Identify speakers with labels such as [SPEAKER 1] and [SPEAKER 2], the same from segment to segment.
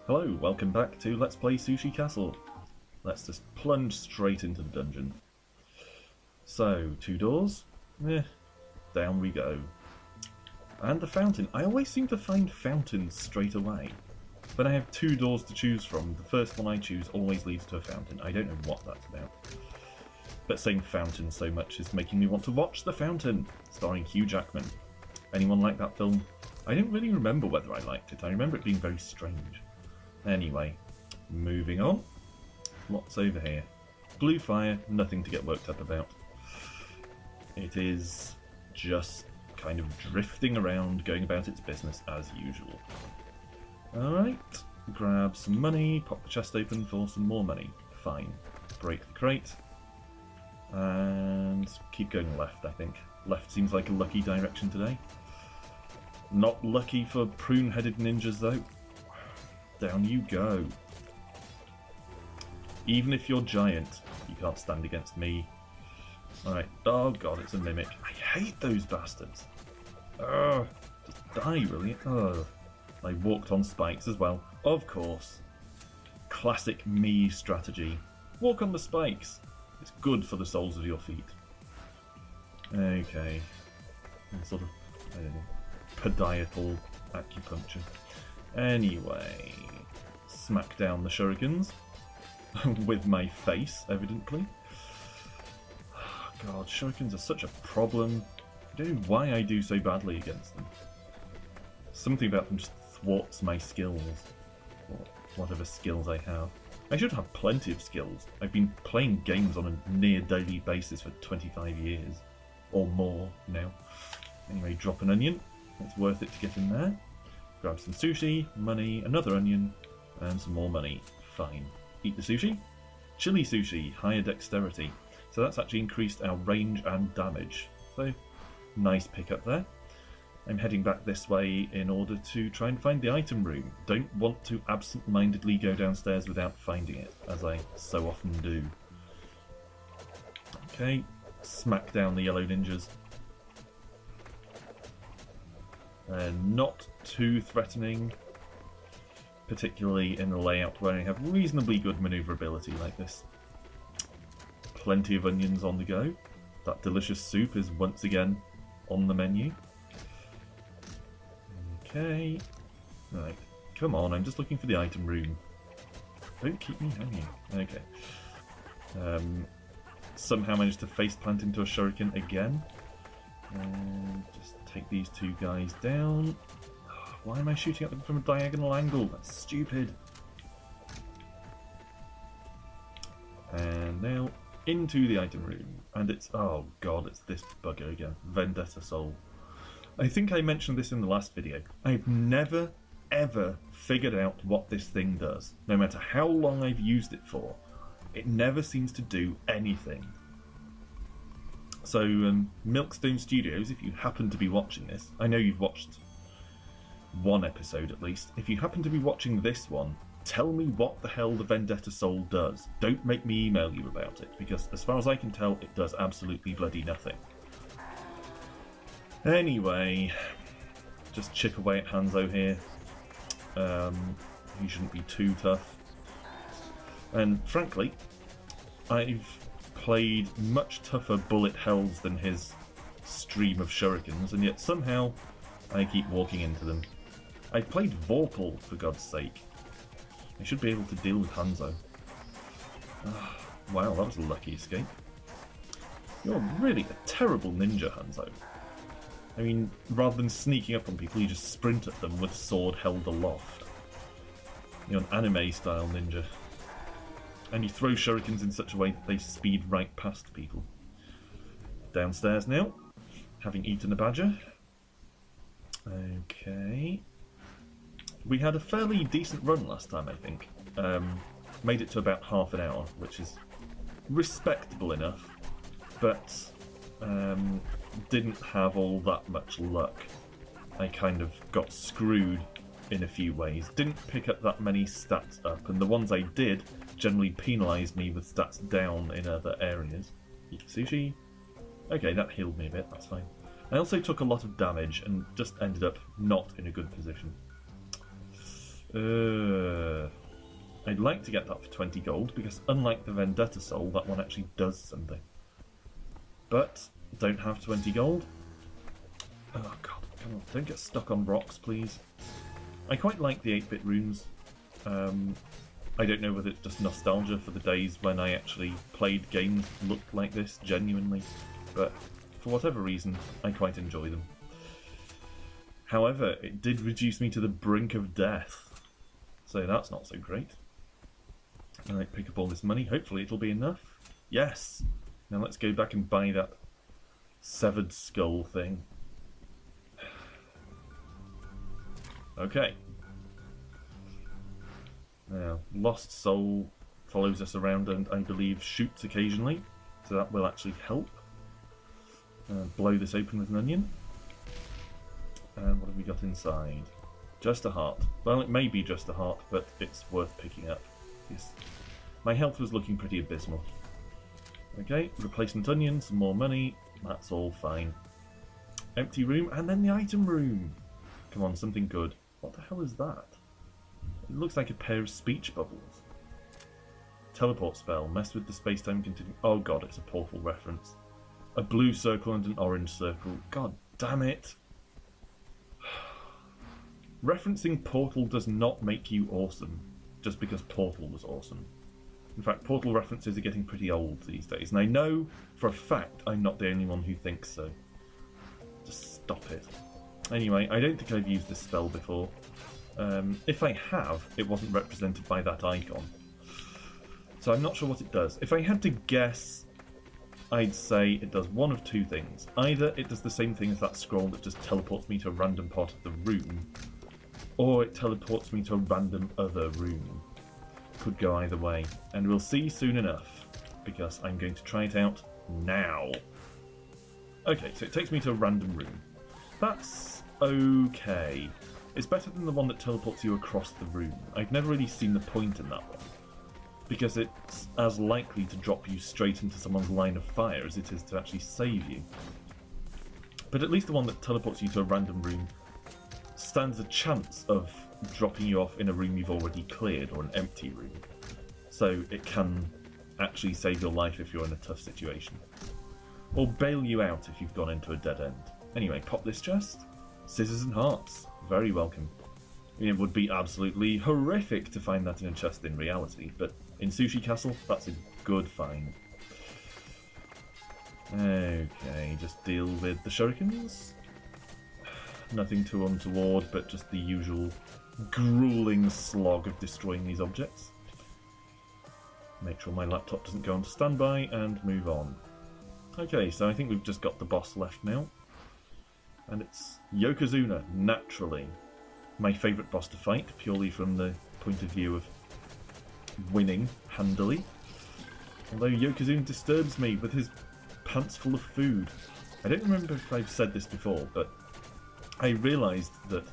[SPEAKER 1] Hello, welcome back to Let's Play Sushi Castle. Let's just plunge straight into the dungeon. So, 2 doors. Down we go. And the fountain. I always seem to find fountains straight away. When I have 2 doors to choose from, the first one I choose always leads to a fountain. I don't know what that's about. But saying fountain so much is making me want to watch The Fountain, starring Hugh Jackman. Anyone like that film? I don't really remember whether I liked it. I remember it being very strange. Anyway, moving on. What's over here? Blue fire, nothing to get worked up about. It is just kind of drifting around, going about its business as usual. Alright, grab some money, pop the chest open for some more money. Fine. Break the crate. And keep going left, I think. Left seems like a lucky direction today. Not lucky for prune-headed ninjas, though. Down you go. Even if you're giant, you can't stand against me. Alright. Oh god, it's a mimic. I hate those bastards. Ugh. Just die, really. Ugh. I walked on spikes as well. Of course. Classic me strategy. Walk on the spikes. It's good for the soles of your feet. Okay. Sort of, I don't know, podiatal acupuncture. Anyway, smack down the shurikens with my face, evidently. Oh, God, shurikens are such a problem. I don't know why I do so badly against them. Something about them just thwarts my skills, or whatever skills I have. I should have plenty of skills. I've been playing games on a near daily basis for 25 years, or more now. Anyway, drop an onion. It's worth it to get in there. Grab some sushi, money, another onion, and some more money. Fine. Eat the sushi. Chili sushi, higher dexterity. So that's actually increased our range and damage. So, nice pickup there. I'm heading back this way in order to try and find the item room. Don't want to absent-mindedly go downstairs without finding it, as I so often do. Okay, smack down the yellow ninjas. Not too threatening, particularly in a layout where I have reasonably good manoeuvrability like this. Plenty of onions on the go. That delicious soup is once again on the menu. Okay. Right. Come on, I'm just looking for the item room. Don't keep me hanging. Okay. Somehow managed to faceplant into a shuriken again. And just take these 2 guys down. Why am I shooting at them from a diagonal angle? That's stupid. And now into the item room. And it's, oh god, it's this bugger again. Vendetta Soul. I think I mentioned this in the last video. I've never, ever figured out what this thing does. No matter how long I've used it for, it never seems to do anything. So, Milkstone Studios, if you happen to be watching this, I know you've watched 1 episode at least. If you happen to be watching this one, tell me what the hell the Vendetta Soul does. Don't make me email you about it, because as far as I can tell, it does absolutely bloody nothing. Anyway, just chip away at Hanzo here. He shouldn't be too tough. And frankly, I've played much tougher bullet hells than his stream of shurikens, and yet somehow I keep walking into them. I played Vorpal, for God's sake. I should be able to deal with Hanzo. Wow, that was a lucky escape. You're really a terrible ninja, Hanzo. I mean, rather than sneaking up on people, you just sprint at them with sword held aloft. You're an anime-style ninja. And you throw shurikens in such a way that they speed right past people. Downstairs now, having eaten a badger. Okay. We had a fairly decent run last time, I think. Made it to about half an hour, which is respectable enough, but didn't have all that much luck. I kind of got screwed in a few ways. Didn't pick up that many stats up, and the ones I did generally penalised me with stats down in other areas. Eat sushi. Okay, that healed me a bit, that's fine. I also took a lot of damage and just ended up not in a good position. I'd like to get that for 20 gold, because unlike the Vendetta Soul, that one actually does something. But, don't have 20 gold. Oh god, come on, don't get stuck on rocks, please. I quite like the 8-bit runes. I don't know whether it's just nostalgia for the days when I actually played games that looked like this, genuinely, but for whatever reason, I quite enjoy them. However, it did reduce me to the brink of death, so that's not so great. I might pick up all this money, hopefully it'll be enough. Yes! Now let's go back and buy that severed skull thing. Okay. Now, Lost Soul follows us around and I believe shoots occasionally, so that will actually help. Blow this open with an onion. And what have we got inside? Just a heart. Well, it may be just a heart, but it's worth picking up. Yes. My health was looking pretty abysmal. Okay, replacement onion, some more money, that's all fine. Empty room, and then the item room! Come on, something good. What the hell is that? It looks like a pair of speech bubbles. Teleport spell, mess with the space-time continuum. Oh god, it's a Portal reference. A blue circle and an orange circle. God damn it! Referencing Portal does not make you awesome, just because Portal was awesome. In fact, Portal references are getting pretty old these days, and I know for a fact I'm not the only one who thinks so. Just stop it. Anyway, I don't think I've used this spell before. If I have, it wasn't represented by that icon. So I'm not sure what it does. If I had to guess, I'd say it does one of two things. Either it does the same thing as that scroll that just teleports me to a random part of the room, or it teleports me to a random other room. Could go either way, and we'll see soon enough, because I'm going to try it out now. Okay, so it takes me to a random room. That's okay. It's better than the one that teleports you across the room. I've never really seen the point in that one, because it's as likely to drop you straight into someone's line of fire as it is to actually save you. But at least the one that teleports you to a random room stands a chance of dropping you off in a room you've already cleared, or an empty room. So it can actually save your life if you're in a tough situation. Or bail you out if you've gone into a dead end. Anyway, pop this chest. Scissors and hearts. Very welcome. It would be absolutely horrific to find that in a chest in reality, but in Sushi Castle, that's a good find. Okay, just deal with the shurikens. Nothing too untoward, but just the usual grueling slog of destroying these objects. Make sure my laptop doesn't go onto standby, and move on. Okay, so I think we've just got the boss left now. And it's Yokozuna, naturally. My favourite boss to fight, purely from the point of view of winning handily. Although Yokozuna disturbs me with his pants full of food. I don't remember if I've said this before, but I realised that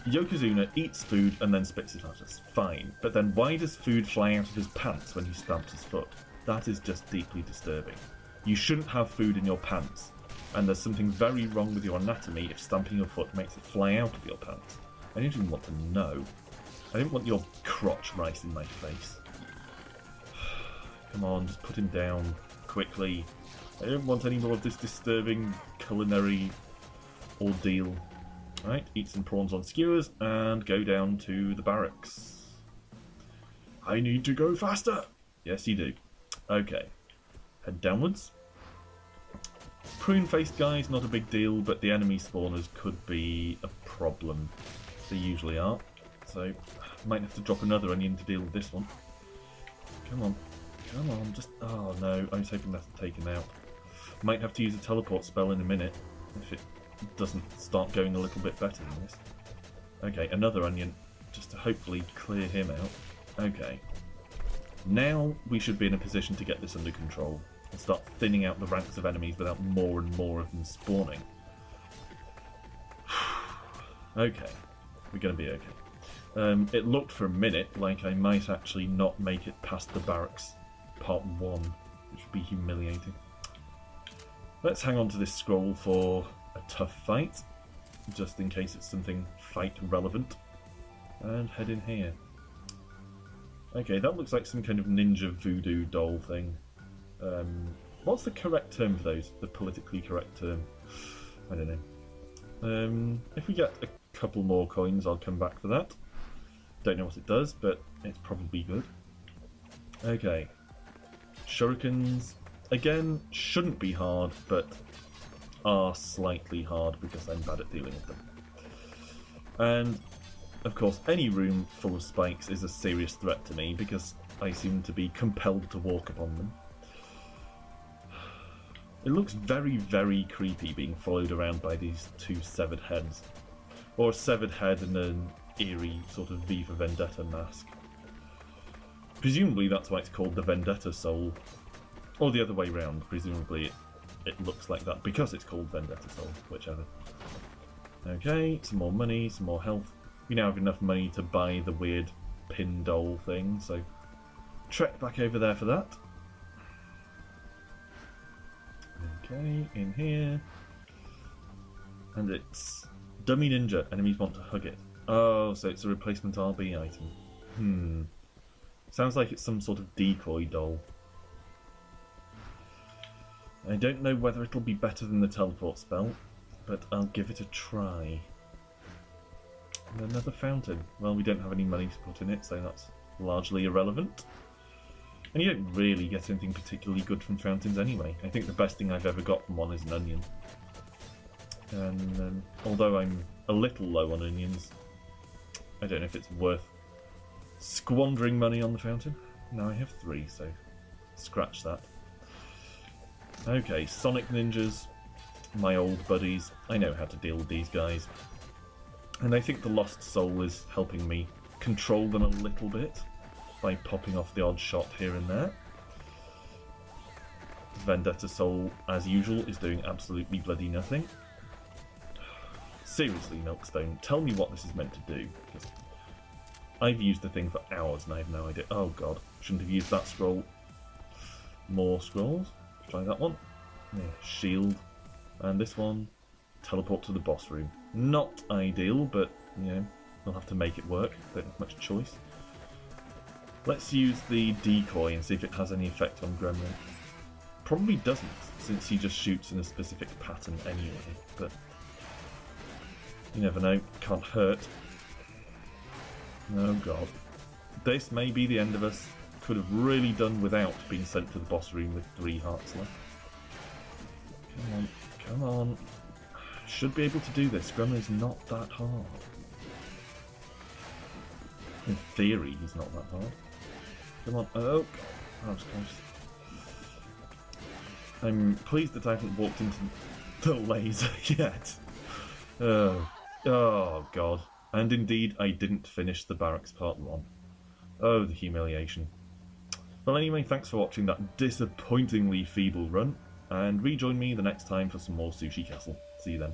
[SPEAKER 1] Yokozuna eats food and then spits it at us. Fine. But then why does food fly out of his pants when he stamps his foot? That is just deeply disturbing. You shouldn't have food in your pants. And there's something very wrong with your anatomy if stamping your foot makes it fly out of your pants. I don't even want to know. I don't want your crotch right in my face. Come on, just put him down quickly. I don't want any more of this disturbing culinary ordeal. Right, eat some prawns on skewers and go down to the barracks. I need to go faster! Yes, you do. Okay. Head downwards. Prune-faced guys, not a big deal, but the enemy spawners could be a problem. They usually are. So, might have to drop another onion to deal with this one. Come on. Come on, just... Oh no, I was hoping that would take him out. Might have to use a teleport spell in a minute, if it doesn't start going a little bit better than this. Okay, another onion, just to hopefully clear him out. Okay. Now we should be in a position to get this under control and start thinning out the ranks of enemies without more and more of them spawning. Okay, we're going to be okay. It looked for a minute like I might actually not make it past the barracks part 1, which would be humiliating. Let's hang on to this scroll for a tough fight, just in case it's something fight relevant. And head in here. Okay, that looks like some kind of ninja voodoo doll thing. What's the correct term for those? The politically correct term? I don't know. If we get a couple more coins, I'll come back for that. Don't know what it does, but it's probably good. Okay. Shurikens, again, shouldn't be hard, but are slightly hard because I'm bad at dealing with them. And, of course, any room full of spikes is a serious threat to me because I seem to be compelled to walk upon them. It looks very, very creepy being followed around by these two severed heads. Or a severed head and an eerie sort of V for Vendetta mask. Presumably that's why it's called the Vendetta Soul. Or the other way round, presumably it looks like that because it's called Vendetta Soul, whichever. Okay, some more money, some more health. We now have enough money to buy the weird pin doll thing, so trek back over there for that. Okay, in here. And it's Dummy Ninja, enemies want to hug it. Oh, so it's a replacement RB item. Sounds like it's some sort of decoy doll. I don't know whether it'll be better than the teleport spell, but I'll give it a try. And another fountain. Well, we don't have any money to put in it, so that's largely irrelevant. And you don't really get anything particularly good from fountains anyway. I think the best thing I've ever got from one is an onion. And although I'm a little low on onions, I don't know if it's worth squandering money on the fountain. Now I have 3, so scratch that. Okay, Sonic Ninjas, my old buddies. I know how to deal with these guys. And I think the Lost Soul is helping me control them a little bit by popping off the odd shot here and there. Vendetta Soul, as usual, is doing absolutely bloody nothing. Seriously, Milkstone, tell me what this is meant to do, because I've used the thing for hours and I have no idea. Oh god, shouldn't have used that scroll. More scrolls. Try that one. Yeah, shield. And this one, teleport to the boss room. Not ideal, but, you know, we'll have to make it work. Don't have much choice. Let's use the decoy and see if it has any effect on Gremlin. Probably doesn't, since he just shoots in a specific pattern anyway, but you never know, can't hurt. Oh god. This may be the end of us. Could have really done without being sent to the boss room with 3 hearts left. Come on, come on. Should be able to do this. Gremlin's not that hard. In theory, he's not that hard. Come on. Oh god, that was close. I'm pleased that I haven't walked into the laser yet. Oh god. And indeed, I didn't finish the Barracks Part 1. Oh, the humiliation. Well anyway, thanks for watching that disappointingly feeble run, and rejoin me the next time for some more Sushi Castle. See you then.